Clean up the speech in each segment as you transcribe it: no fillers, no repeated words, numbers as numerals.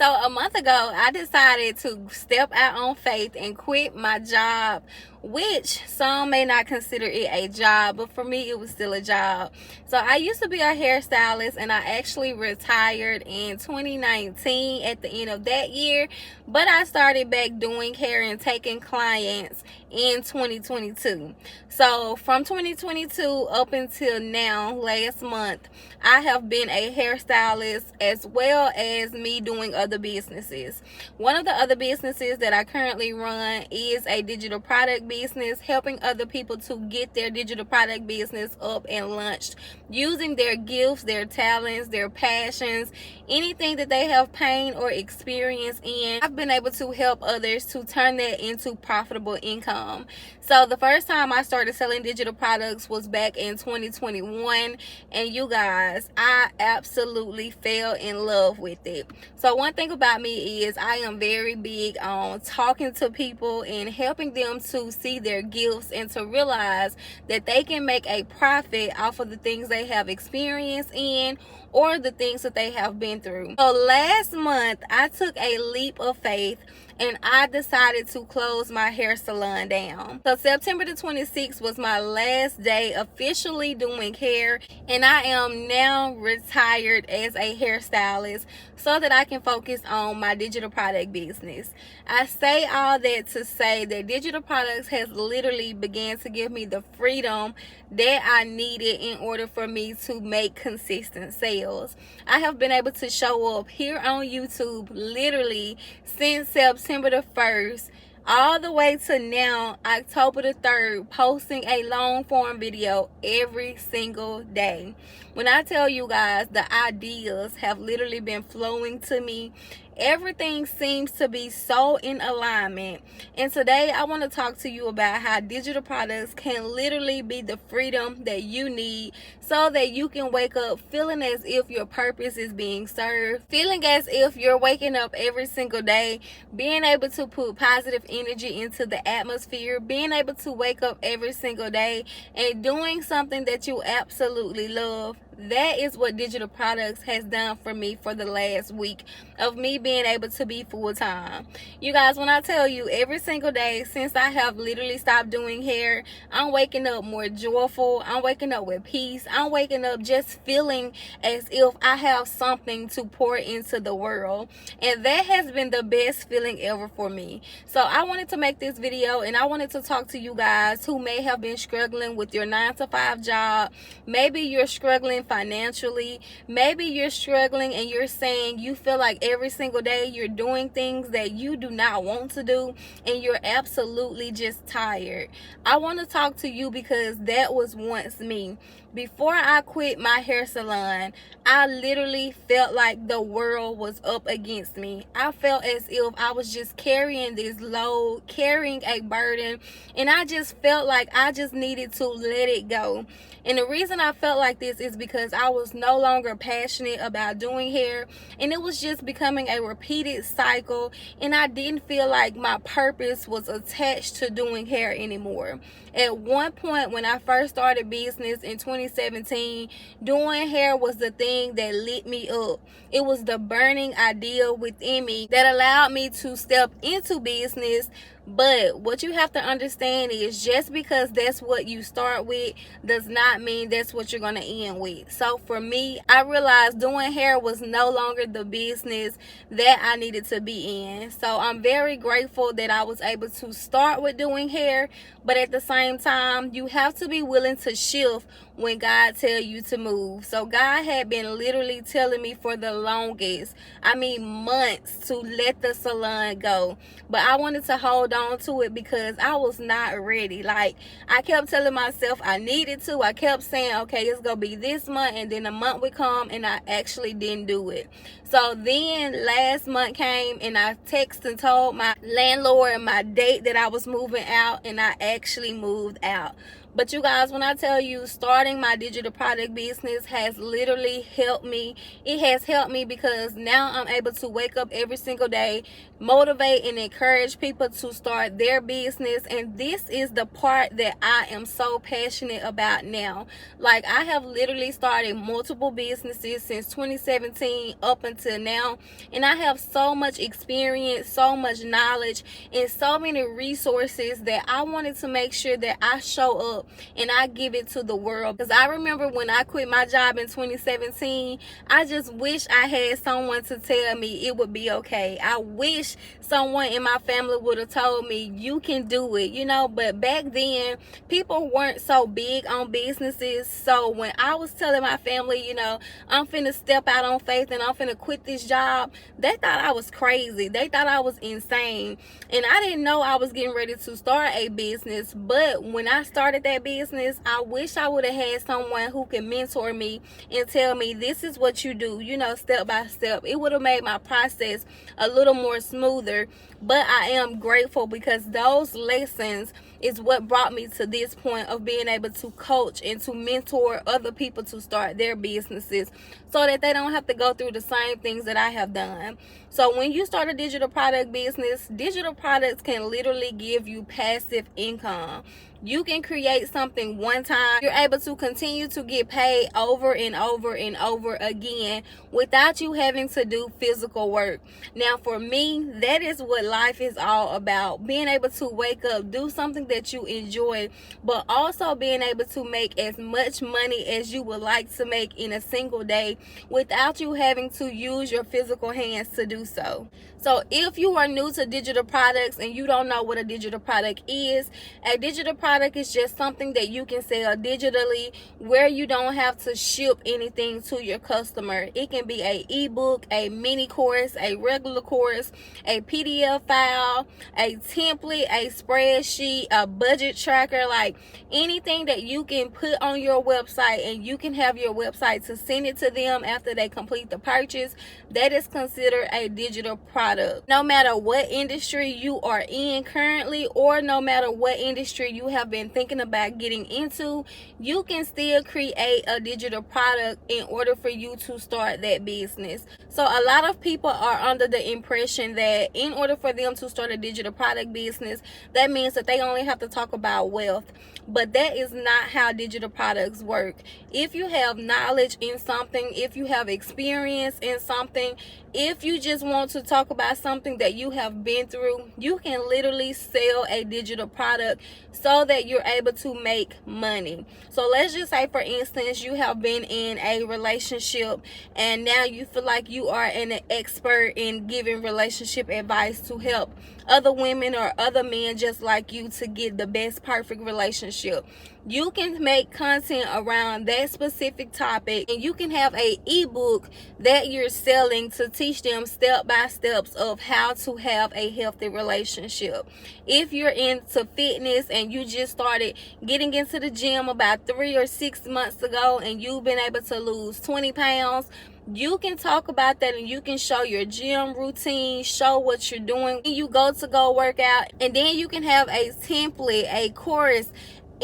So a month ago, I decided to step out on faith and quit my job, which some may not consider it a job, but for me, it was still a job. So I used to be a hairstylist, and I actually retired in 2019 at the end of that year, but I started back doing hair and taking clients in 2022. So from 2022 up until now, last month, I have been a hairstylist as well as me doing other businesses. One of the other businesses that I currently run is a digital product business, helping other people to get their digital product business up and launched using their gifts, their talents, their passions, anything that they have pain or experience in. I've been able to help others to turn that into profitable income. So the first time I started selling digital products was back in 2021, and you guys, I absolutely fell in love with it. So one thing about me is I am very big on talking to people and helping them to see their gifts and to realize that they can make a profit off of the things they have experience in or the things that they have been through. So last month, I took a leap of faith and I decided to close my hair salon down. So September the 26th was my last day officially doing hair, and I am now retired as a hairstylist so that I can focus on my digital product business. I say all that to say that digital products has literally began to give me the freedom that I needed in order for me to make consistent sales. I have been able to show up here on YouTube literally since September the 1st all the way to now, October the 3rd, posting a long form video every single day. When I tell you guys, the ideas have literally been flowing to me. Everything seems to be so in alignment. And today I want to talk to you about how digital products can literally be the freedom that you need so that you can wake up feeling as if your purpose is being served, feeling as if you're waking up every single day, being able to put positive energy into the atmosphere, being able to wake up every single day and doing something that you absolutely love. That is what digital products has done for me for the last week of me being able to be full-time. You guys, when I tell you, every single day since I have literally stopped doing hair, I'm waking up more joyful. I'm waking up with peace. I'm waking up just feeling as if I have something to pour into the world. And that has been the best feeling ever for me. So I wanted to make this video, and I wanted to talk to you guys who may have been struggling with your 9-to-5 job. Maybe you're struggling financially. Maybe you're struggling and you're saying you feel like every single day you're doing things that you do not want to do and you're absolutely just tired. I want to talk to you because that was once me. Before I quit my hair salon, I literally felt like the world was up against me. I felt as if I was just carrying this load, carrying a burden, and I just felt like I just needed to let it go. And the reason I felt like this is because I was no longer passionate about doing hair, and it was just becoming a repeated cycle, and I didn't feel like my purpose was attached to doing hair anymore. At one point when I first started business in 2017, doing hair was the thing that lit me up. It was the burning idea within me that allowed me to step into business. But what you have to understand is just because that's what you start with does not mean that's what you're going to end with. So for me, I realized doing hair was no longer the business that I needed to be in. So I'm very grateful that I was able to start with doing hair, but at the same time, you have to be willing to shift when God tell you to move. So God had been literally telling me for the longest, I mean months, to let the salon go. But I wanted to hold on to it because I was not ready. Like, I kept telling myself I needed to. I kept saying, okay, it's gonna be this month, and then a month would come and I actually didn't do it. So then last month came and I texted and told my landlord my date that I was moving out, and I actually moved out. But you guys, when I tell you starting my digital product business has literally helped me, it has helped me because now I'm able to wake up every single day, motivate and encourage people to start their business. And this is the part that I am so passionate about now. Like, I have literally started multiple businesses since 2017 up until now, and I have so much experience, so much knowledge, and so many resources that I wanted to make sure that I show up and I give it to the world. Because I remember when I quit my job in 2017, I just wish I had someone to tell me it would be okay. I wish someone in my family would have told me you can do it, you know. But back then, people weren't so big on businesses. So when I was telling my family, you know, I'm finna step out on faith and I'm finna quit this job, they thought I was crazy. They thought I was insane. And I didn't know I was getting ready to start a business. But when I started that business, I wish I would have had someone who could mentor me and tell me this is what you do, you know, step by step. It would have made my process a little more smoother. But I am grateful because those lessons is what brought me to this point of being able to coach and to mentor other people to start their businesses so that they don't have to go through the same things that I have done. So when you start a digital product business, digital products can literally give you passive income. You can create something one time. You're able to continue to get paid over and over and over again without you having to do physical work. Now, for me, that is what life is all about. Being able to wake up, do something that you enjoy, but also being able to make as much money as you would like to make in a single day without you having to use your physical hands to do so. So if you are new to digital products and you don't know what a digital product is, a digital product is just something that you can sell digitally where you don't have to ship anything to your customer. It can be a ebook, a mini course, a regular course, a PDF file, a template, a spreadsheet, a budget tracker, like anything that you can put on your website and you can have your website to send it to them after they complete the purchase. That is considered a digital product. No matter what industry you are in currently, or no matter what industry you have been thinking about getting into, you can still create a digital product in order for you to start that business. So a lot of people are under the impression that in order for them to start a digital product business, that means that they only have to talk about wealth. But that is not how digital products work. If you have knowledge in something, if you have experience in something, if you just want to talk about something that you have been through, you can literally sell a digital product so that you're able to make money. So let's just say, for instance, you have been in a relationship and now you feel like you are an expert in giving relationship advice to help other women or other men just like you to get the best perfect relationship. You can make content around that specific topic, and you can have a ebook that you're selling to teach them step by steps of how to have a healthy relationship. If you're into fitness and you just started getting into the gym about 3 or 6 months ago and you've been able to lose 20 pounds, you can talk about that and you can show your gym routine, show what you're doing when you go work out, and then you can have a template, a course,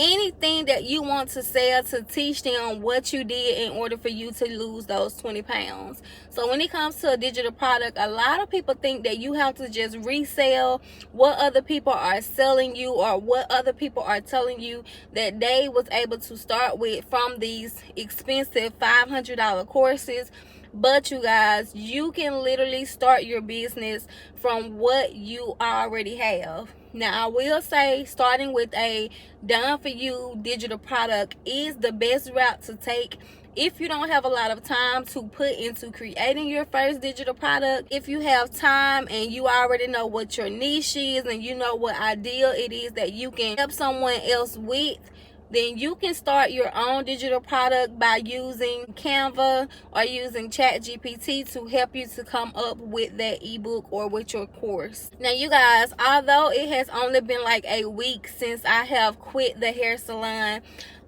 anything that you want to sell to teach them what you did in order for you to lose those 20 pounds. So when it comes to a digital product, a lot of people think that you have to just resell what other people are selling you or what other people are telling you that they was able to start with from these expensive $500 courses. But you guys, you can literally start your business from what you already have. Now, I will say starting with a done for you digital product is the best route to take if you don't have a lot of time to put into creating your first digital product. If you have time and you already know what your niche is and you know what ideal it is that you can help someone else with, then you can start your own digital product by using Canva or using ChatGPT to help you to come up with that ebook or with your course. Now, you guys, although it has only been like a week since I have quit the hair salon,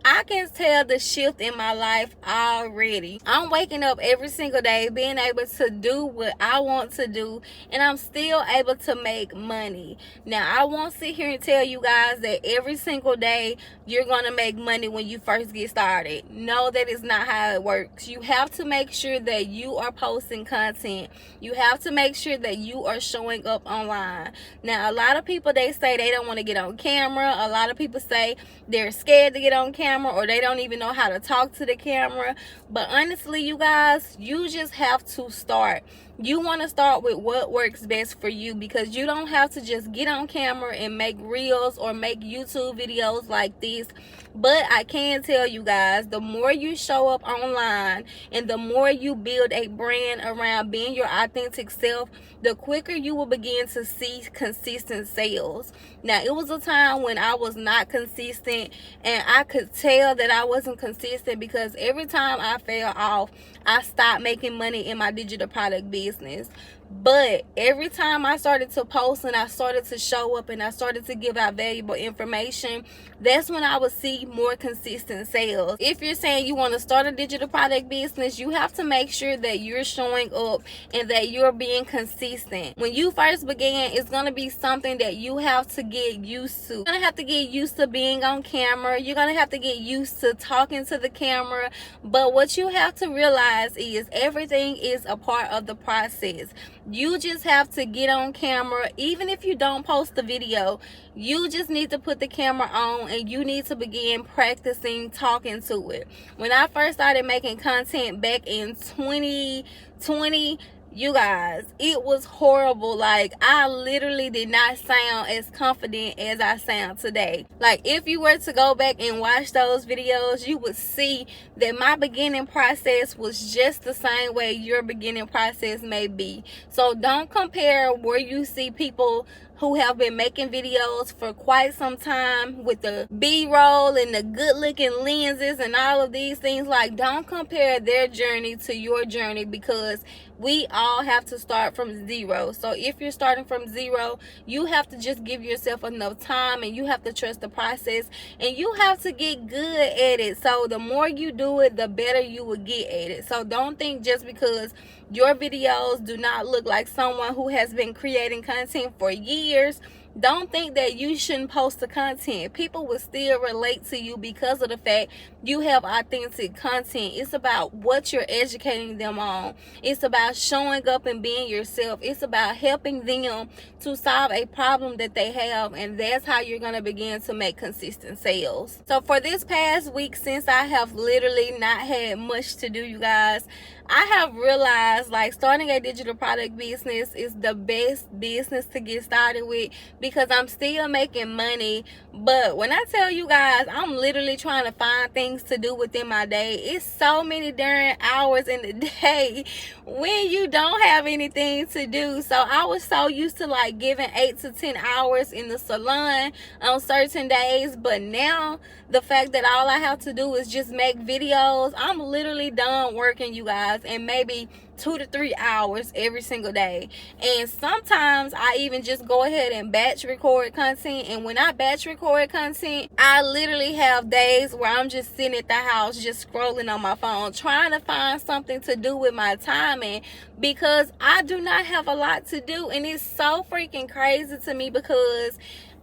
I can tell the shift in my life already. I'm waking up every single day being able to do what I want to do, and I'm still able to make money. Now, I won't sit here and tell you guys that every single day you're going to make money when you first get started. No, that is not how it works. You have to make sure that you are posting content. You have to make sure that you are showing up online. Now, a lot of people, they say they don't want to get on camera. A lot of people say they're scared to get on camera, or they don't even know how to talk to the camera. But honestly, you guys, you just have to start. You want to start with what works best for you, because you don't have to just get on camera and make reels or make YouTube videos like this. But I can tell you guys, the more you show up online and the more you build a brand around being your authentic self, the quicker you will begin to see consistent sales. Now, it was a time when I was not consistent, and I could tell that I wasn't consistent because every time I fell off, I stopped making money in my digital product business. But every time I started to post and I started to show up and I started to give out valuable information, that's when I would see more consistent sales. If you're saying you want to start a digital product business, you have to make sure that you're showing up and that you're being consistent. When you first begin, it's going to be something that you have to get used to. You're going to have to get used to being on camera. You're going to have to get used to talking to the camera. But what you have to realize is everything is a part of the process. You just have to get on camera. Even if you don't post the video, you just need to put the camera on and you need to begin practicing talking to it. When I first started making content back in 2020, you guys, it was horrible. Like, I literally did not sound as confident as I sound today. Like, if you were to go back and watch those videos, you would see that my beginning process was just the same way your beginning process may be. So don't compare where you see people who have been making videos for quite some time with the B-roll and the good looking lenses and all of these things. Like, don't compare their journey to your journey, because we all have to start from zero. So if you're starting from zero, you have to just give yourself enough time, and you have to trust the process, and you have to get good at it. So the more you do it, the better you will get at it. So don't think just because your videos do not look like someone who has been creating content for years, don't think that you shouldn't post the content. People will still relate to you because of the fact you have authentic content. It's about what you're educating them on. It's about showing up and being yourself. It's about helping them to solve a problem that they have, and that's how you're going to begin to make consistent sales. So for this past week, since I have literally not had much to do, you guys, I have realized, like, starting a digital product business is the best business to get started with, because I'm still making money. But when I tell you guys, I'm literally trying to find things to do within my day. It's so many darn hours in the day when you don't have anything to do. So I was so used to like giving 8 to 10 hours in the salon on certain days, but now the fact that all I have to do is just make videos, I'm literally done working, you guys, and maybe 2 to 3 hours every single day. And sometimes I even just go ahead and batch record content. And when I batch record content, I literally have days where I'm just sitting at the house just scrolling on my phone, trying to find something to do with my timing, because I do not have a lot to do. And it's so freaking crazy to me, because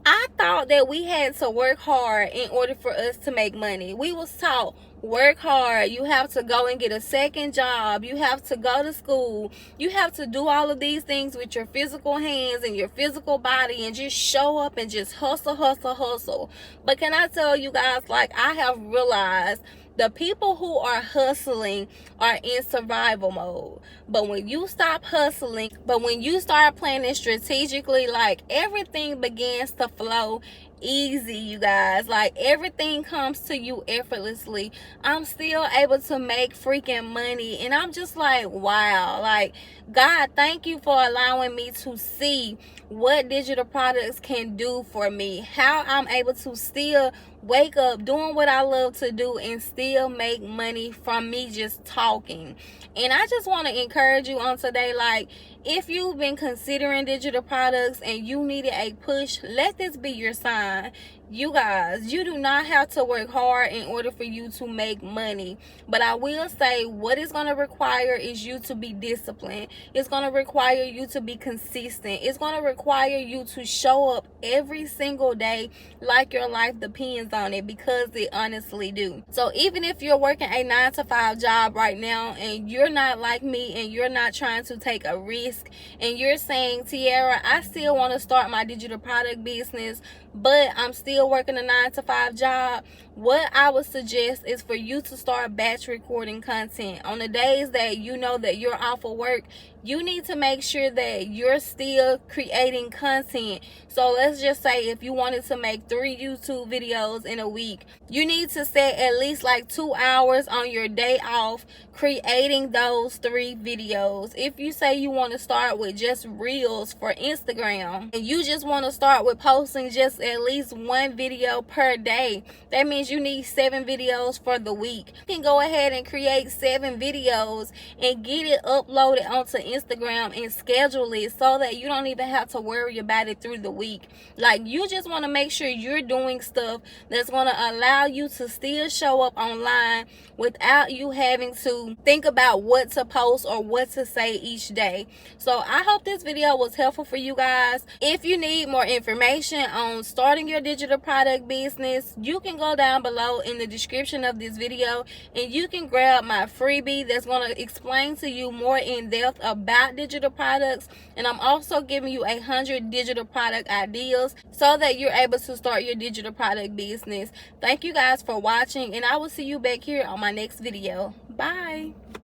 I thought that we had to work hard in order for us to make money. We was taught, work hard, you have to go and get a second job, you have to go to school, you have to do all of these things with your physical hands and your physical body, and just show up and just hustle. But can I tell you guys, like, I have realized the people who are hustling are in survival mode. But when you stop hustling, but when you start planning strategically, like, everything begins to flow easy, you guys. Like, everything comes to you effortlessly. I'm still able to make freaking money, and I'm just like, wow. Like, God, thank you for allowing me to see what digital products can do for me, how I'm able to still wake up doing what I love to do and still make money from me just talking. And I just want to encourage you on today, like, if you've been considering digital products and you needed a push, let this be your sign. You guys, you do not have to work hard in order for you to make money. But I will say what it's going to require is you to be disciplined. It's going to require you to be consistent. It's going to require you to show up every single day like your life depends on it, because it honestly do. So even if you're working a 9-to-5 job right now and you're not like me and you're not trying to take a risk, and you're saying, Tiara, I still want to start my digital product business, but I'm still working a 9-to-5 job, what I would suggest is for you to start batch recording content. On the days that you know that you're off of work, you need to make sure that you're still creating content. So let's just say if you wanted to make 3 YouTube videos in a week, you need to set at least like 2 hours on your day off creating those 3 videos. If you say you want to start with just reels for Instagram and you just want to start with posting just at least 1 video per day, that means you need 7 videos for the week. You can go ahead and create 7 videos and get it uploaded onto Instagram and schedule it so that you don't even have to worry about it through the week. Like, you just want to make sure you're doing stuff that's going to allow you to still show up online without you having to think about what to post or what to say each day. So I hope this video was helpful for you guys. If you need more information on starting your digital product business, you can go down below in the description of this video and you can grab my freebie that's going to explain to you more in depth about digital products. And I'm also giving you 100 digital product ideas so that you're able to start your digital product business. Thank you guys for watching, and I will see you back here on my next video. Bye.